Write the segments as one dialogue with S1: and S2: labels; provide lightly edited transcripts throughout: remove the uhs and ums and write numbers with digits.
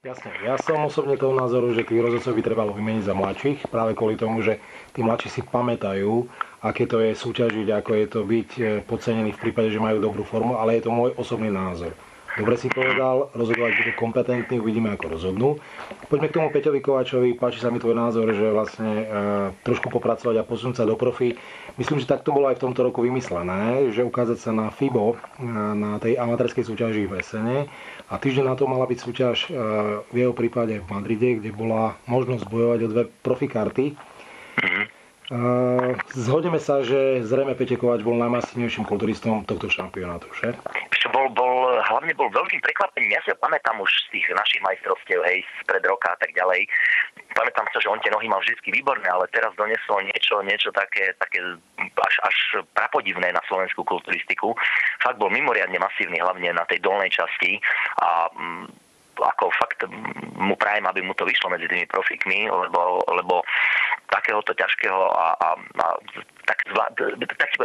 S1: Jasne, ja som osobne toho názoru, že tých rozhodcov by trebalo vymeniť za mladších, práve kvôli tomu, že tí mladší si pamätajú, aké to je súťažiť, ako je to byť podcenený v prípade, že majú dobrú formu, ale je to môj osobný názor. Dobre si povedal, rozhodovať budú kompetentní, uvidíme, ako rozhodnú. Poďme k tomu Peťovi Kováčovi, páči sa mi tvoj názor, že vlastne trošku popracovať a posunúť sa do profi. Myslím, že tak to bolo aj v tomto roku vymyslené, že ukázať sa na FIBO, na tej amatérskej súťaži v Esene. A týždeň na to mala byť súťaž v jeho prípade v Madride, kde bola možnosť bojovať o 2 profikarty. Zhodneme sa, že zrejme Peťo Kováč bol najmasívnejším kulturistom tohto šampionátu, že?
S2: Hlavne bol veľkým prekvapením. Ja si ho pamätám už z tých našich majstrovstiev, hej, spred roka a tak ďalej. Pamätám sa, že on tie nohy mal vždy výborné, ale teraz donesol niečo také až prapodivné na slovenskú kulturistiku. Fakt bol mimoriadne masívny, hlavne na tej dolnej časti a ako fakt mu prajem, aby mu to vyšlo medzi tými profikmi, lebo takéhoto ťažkého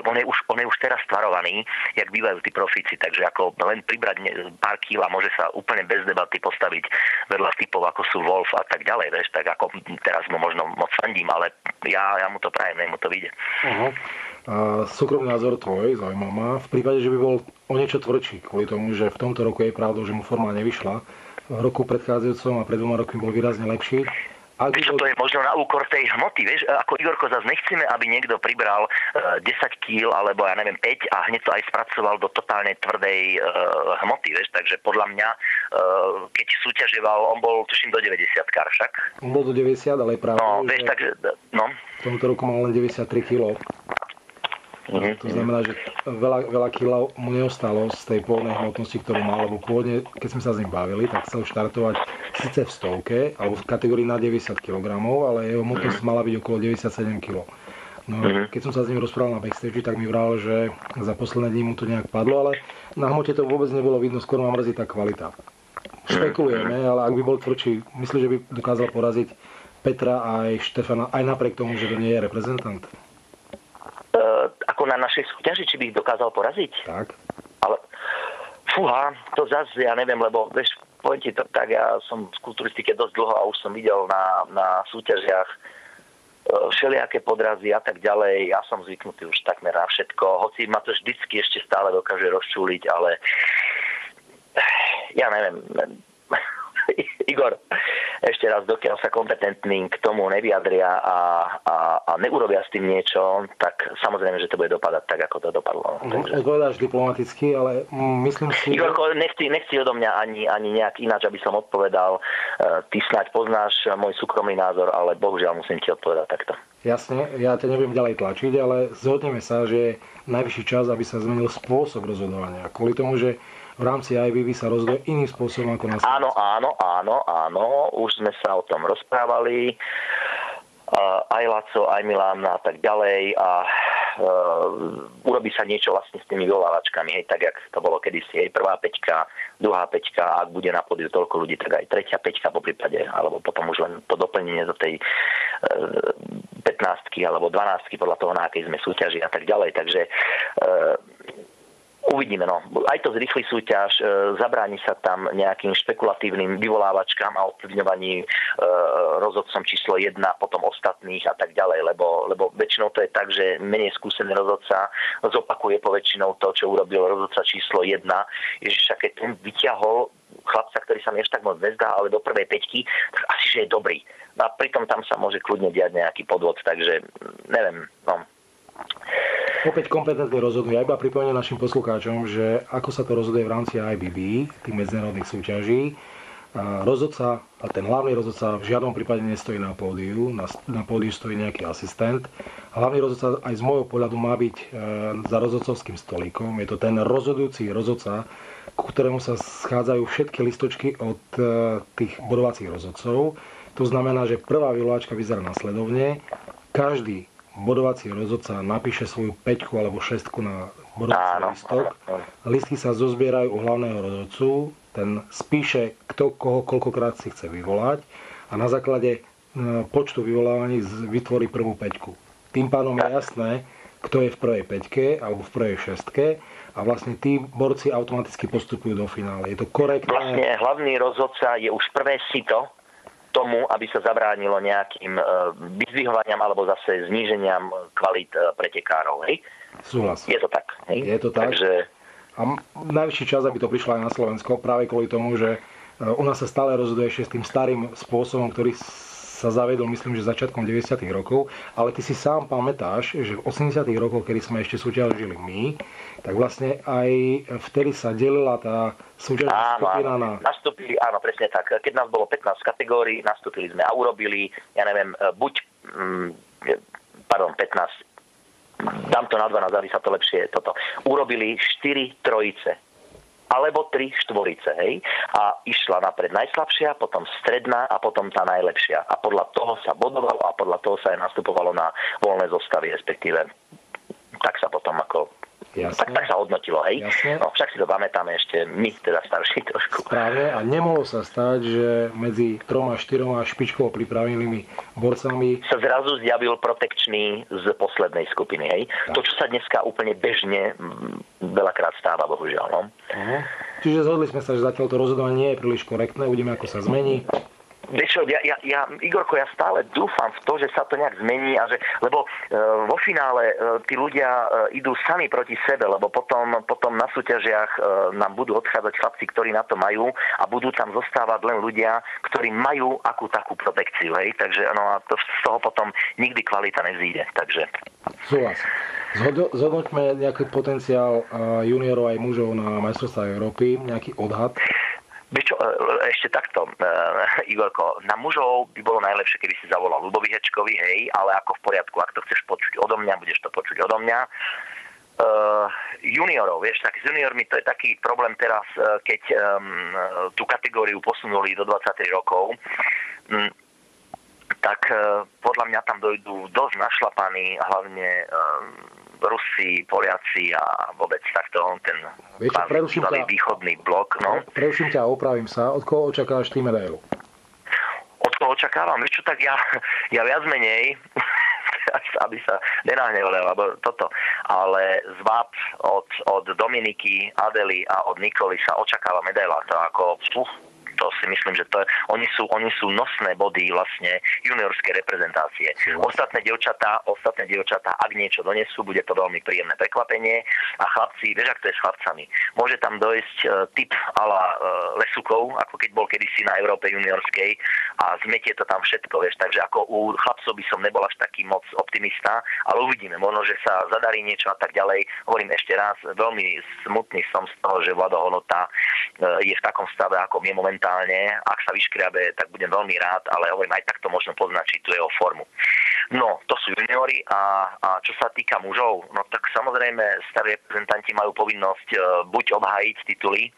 S2: on je už teraz tvarovaný, jak bývajú tí profíci, takže ako len pribrať pár kýl a môže sa úplne bez debaty postaviť vedľa typov, ako sú Wolf a tak ďalej, vieš, tak ako teraz mu možno moc fandím, ale ja mu to prajem, nech mu to vyjde.
S1: Súkromný názor tvoj, zaujímavý ma, v prípade, že by bol o niečo tvrdší, kvôli tomu, že v tomto roku je pravdou, že mu forma nevyšla, v roku predchádzajúcom a pred 2 rokmi bol výrazne lepší.
S2: Vieš, to je možno na úkor tej hmoty, vieš, ako Igorko, zase nechceme, aby niekto pribral 10 kg alebo ja neviem 5 a hneď to aj spracoval do totálne tvrdej hmoty, vieš, takže podľa mňa, keď súťaževal, on bol tuším do 90-kár však.
S1: On bol do 90, ale je pravda,
S2: vieš, takže,
S1: v tomto roku mal len 93 kg. To znamená, že veľa kilov mu neostalo z tej pôvodnej hmotnosti, ktorú mal, lebo pôvodne, keď sme sa s ním bavili, tak chcel štartovať síce v 100 alebo v kategórii na 90 kg, ale jeho hmotnosť mala byť okolo 97 kg. No, keď som sa s ním rozprával na backstage, tak mi vral, že za posledné dní mu to nejak padlo, ale na hmote to vôbec nebolo vidno, skôr ma mrzí tá kvalita. Špekulujeme, ale ak by bol tvrdší, myslím, že by dokázal poraziť Petra aj Štefana, aj napriek tomu, že to nie je reprezentant.
S2: Ako na našej súťaži, či by ich dokázal poraziť?
S1: Tak.
S2: Ale fúha, to zase ja neviem, lebo vieš, poviem ti to tak, ja som v kulturistike dosť dlho a už som videl na súťažiach všelijaké podrazy a tak ďalej. Ja som zvyknutý už takmer na všetko, hoci ma to vždycky ešte stále dokáže rozčúliť, ale ja neviem. Igor, ešte raz, dokiaľ sa kompetentní k tomu nevyjadria a neurobia s tým niečo, tak samozrejme, že to bude dopadať tak, ako to dopadlo.
S1: Odpovedáš diplomaticky, ale myslím si...
S2: Igorko, nechci odo mňa ani nejak ináč, aby som odpovedal. Ty snáď poznáš môj súkromný názor, ale bohužiaľ musím ti odpovedať takto.
S1: Jasne, ja ťa nebudem ďalej tlačiť, ale zhodneme sa, že je najvyšší čas, aby sa zmenil spôsob rozhodovania. Kvôli tomu, že v rámci IBB sa rozhoduje iným spôsobom ako na Slovensku.
S2: Áno, už sme sa o tom rozprávali. Aj Laco, aj Milan a tak ďalej a urobí sa niečo vlastne s tými vyvolávačkami, hej, tak jak to bolo kedysi, hej, prvá peťka, druhá peťka, ak bude na pódiu toľko ľudí, tak aj tretia peťka po prípade, alebo potom už len po doplnenie do tej 15 alebo 12 podľa toho, na akej sme súťaži a tak ďalej, takže uvidíme, no. Aj to zrýchli súťaž, zabráni sa tam nejakým špekulatívnym vyvolávačkám a ovplyvňovaní rozhodcom číslo 1, potom ostatných a tak ďalej, lebo väčšinou to je tak, že menej skúsený rozhodca zopakuje poväčšinou to, čo urobil rozhodca číslo 1. Ježiša, keď ten vyťahol chlapca, ktorý sa mi ešte tak moc nezdá, ale do prvej peťky, tak asi, že je dobrý. A pritom tam sa môže kľudne diať nejaký podvod, takže neviem, no.
S1: Opäť kompetentný rozhoduje. Ja iba pripomínam našim poslucháčom, že ako sa to rozhoduje v rámci IBB, tých medzinárodných súťaží, rozhodca, a ten hlavný rozhodca v žiadnom prípade nestojí na pódiu, na pódiu stojí nejaký asistent. Hlavný rozhodca aj z môjho pohľadu má byť za rozhodcovským stolíkom. Je to ten rozhodujúci rozhodca, ku ktorému sa schádzajú všetky listočky od tých bodovacích rozhodcov. To znamená, že prvá vyvoláčka vyzerá nasledovne. Každý bodovací rozhodca napíše svoju 5 alebo 6 na bodovací listok. Listky sa zozbierajú u hlavného rozhodcu, ten spíše, kto koho koľkokrát si chce vyvolať a na základe počtu vyvolávaní vytvorí prvú 5. Tým pádom je jasné, kto je v prvej 5 alebo v prvej 6 a vlastne tí borci automaticky postupujú do finále. Je to korektné?
S2: Vlastne hlavný rozhodca je už prvé sito tomu, aby sa zabránilo nejakým vyzdvihovaniam alebo zase zníženiam kvalít pretekárov. Hej?
S1: Súhlas.
S2: Je to tak. Hej?
S1: Je to tak.
S2: Takže...
S1: A najvyšší čas, aby to prišlo aj na Slovensko, práve kvôli tomu, že u nás sa stále rozhoduje ešte s tým starým spôsobom, ktorý sa zaviedol, myslím, že začiatkom 90. rokov, ale ty si sám pamätáš, že v 80. rokoch, kedy sme ešte súťažili my, tak vlastne aj vtedy sa delila tá súťažná skupina na...
S2: Nastúpili, áno, presne tak. Keď nás bolo 15 kategórií, nastúpili sme a urobili, ja neviem, 15, dám to na 12, aby sa to lepšie toto. Urobili 4 trojice. Alebo 3 štvorice, hej. A išla napred najslabšia, potom stredná a potom tá najlepšia. A podľa toho sa bodovalo a podľa toho sa aj nastupovalo na voľné zostavy, respektíve tak sa potom ako... Tak sa hodnotilo, hej. No, však si to pamätáme ešte my, teda starší trošku.
S1: Práve, a nemohlo sa stať, že medzi 3-4 špičkovo pripravenými borcami
S2: sa zrazu zjavil protekčný z poslednej skupiny, hej. Tak. To, čo sa dneska úplne bežne veľakrát stáva, bohužiaľ, no.
S1: Čiže zhodli sme sa, že zatiaľ to rozhodovanie nie je príliš korektné, uvidíme, ako sa zmení.
S2: Vieš čo, Igorko, ja stále dúfam v to, že sa to nejak zmení a že, lebo vo finále tí ľudia idú sami proti sebe, lebo potom na súťažiach nám budú odchádzať chlapci, ktorí na to majú a budú tam zostávať len ľudia, ktorí majú akú takú protekciu, hej, takže no a to, z toho potom nikdy kvalita nevzíde, takže...
S1: Súhlas. Zhodnoťme nejaký potenciál juniorov aj mužov na majstrovstvách Európy, nejaký odhad.
S2: Vieš čo, ešte takto, Igorko, na mužov by bolo najlepšie, keby si zavolal Ľubovi Hečkovi, hej, ale ako v poriadku, ak to chceš počuť odo mňa, budeš to počuť odo mňa. Juniorov, vieš, tak s juniormi to je taký problém teraz, keď tú kategóriu posunuli do 23 rokov, tak podľa mňa tam dojdú dosť našlapaní, hlavne Rusi, Poliaci a vôbec takto ten bývalý východný blok. No.
S1: Preruším ťa a opravím sa. Od koho očakávaš ty medailu?
S2: Od koho očakávam? Vieš čo, tak ja viac menej, aby sa nenahnevali, alebo toto, ale z VAP od Dominiky, Adely a od Nikoly sa očakáva medaila. To ako... to si myslím, že to je, oni sú nosné body vlastne juniorskej reprezentácie. Ostatné dievčatá, ak niečo donesú, bude to veľmi príjemné prekvapenie a chlapci, vieš, ak to je s chlapcami, môže tam dojsť typ ala Lesukov, ako keď bol kedysi na Európe juniorskej a zmetie to tam všetko, vieš, takže ako u chlapcov by som nebol až taký moc optimista, ale uvidíme, možno, že sa zadarí niečo a tak ďalej. Hovorím ešte raz, veľmi smutný som z toho, že Vlado Honota je v takom stave, ako je momentálne. Ak sa vyškriabe, tak budem veľmi rád, ale hovorím, aj takto možno poznačiť tú jeho formu. No, to sú juniori a čo sa týka mužov, no tak samozrejme starí reprezentanti majú povinnosť buď obhájiť tituly,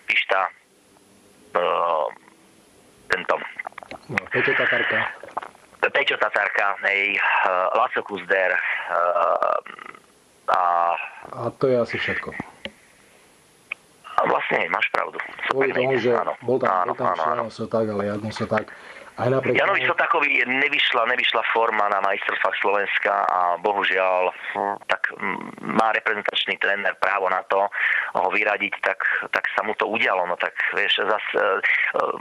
S2: Pišta, tento...
S1: No,
S2: Peťo Tatarka, hej, Laco Kuzder
S1: a to je asi všetko.
S2: Vlastne máš pravdu.
S1: Kvôli tomu, že bol tam Jano Soták, ale Jano Soták aj napriek...
S2: Janovi Sotákovi nevyšla forma na majstrovstvách Slovenska a bohužiaľ tak má reprezentačný tréner právo na to ho vyradiť, tak sa mu to udialo. No tak vieš,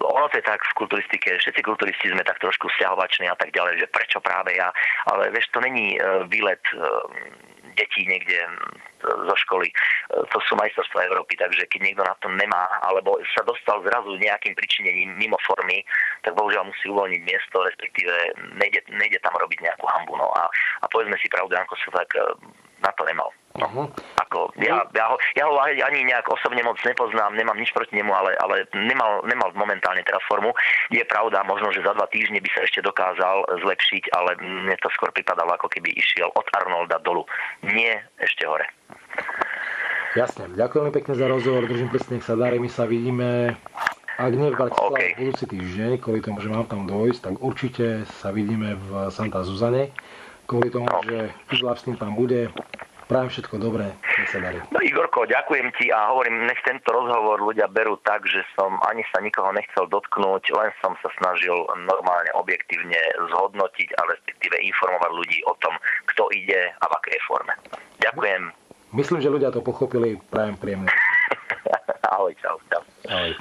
S2: ono to je tak v kulturistike, všetci kulturisti sme tak trošku sťahovační a tak ďalej, že prečo práve ja, ale vieš, to není výlet detí niekde zo školy. To sú majstrovstvá Európy, takže keď niekto na to nemá, alebo sa dostal zrazu nejakým pričinením mimo formy, tak bohužiaľ musí uvoľniť miesto, respektíve nejde tam robiť nejakú hambu. No. A povedzme si pravdu, Janko sa tak na to nemal. No. Ako, ja ho ani nejak osobne moc nepoznám, nemám nič proti nemu, ale nemal momentálne teraz formu. Je pravda, možno, že za 2 týždne by sa ešte dokázal zlepšiť, ale mne to skôr pripadalo, ako keby išiel od Arnolda dolu. Nie, ešte hore.
S1: Jasne, ďakujem pekne za rozhovor, držím prst, nech sa darí, my sa vidíme, ak nie v Bratislave, budúci týždeň, kvôli tomu, že mám tam dojsť, tak určite sa vidíme v Santa Zuzane, kvôli tomu, že Izlav s tým tam bude. Prajem všetko dobré, nech sa darí. No
S2: Igorko, ďakujem ti a hovorím, nech tento rozhovor ľudia berú tak, že som ani sa nikoho nechcel dotknúť, len som sa snažil normálne, objektívne zhodnotiť a respektíve informovať ľudí o tom, kto ide a v akej forme. Ďakujem.
S1: Myslím, že ľudia to pochopili. Prajem príjemné.
S2: Ahoj, čau.
S1: Ahoj.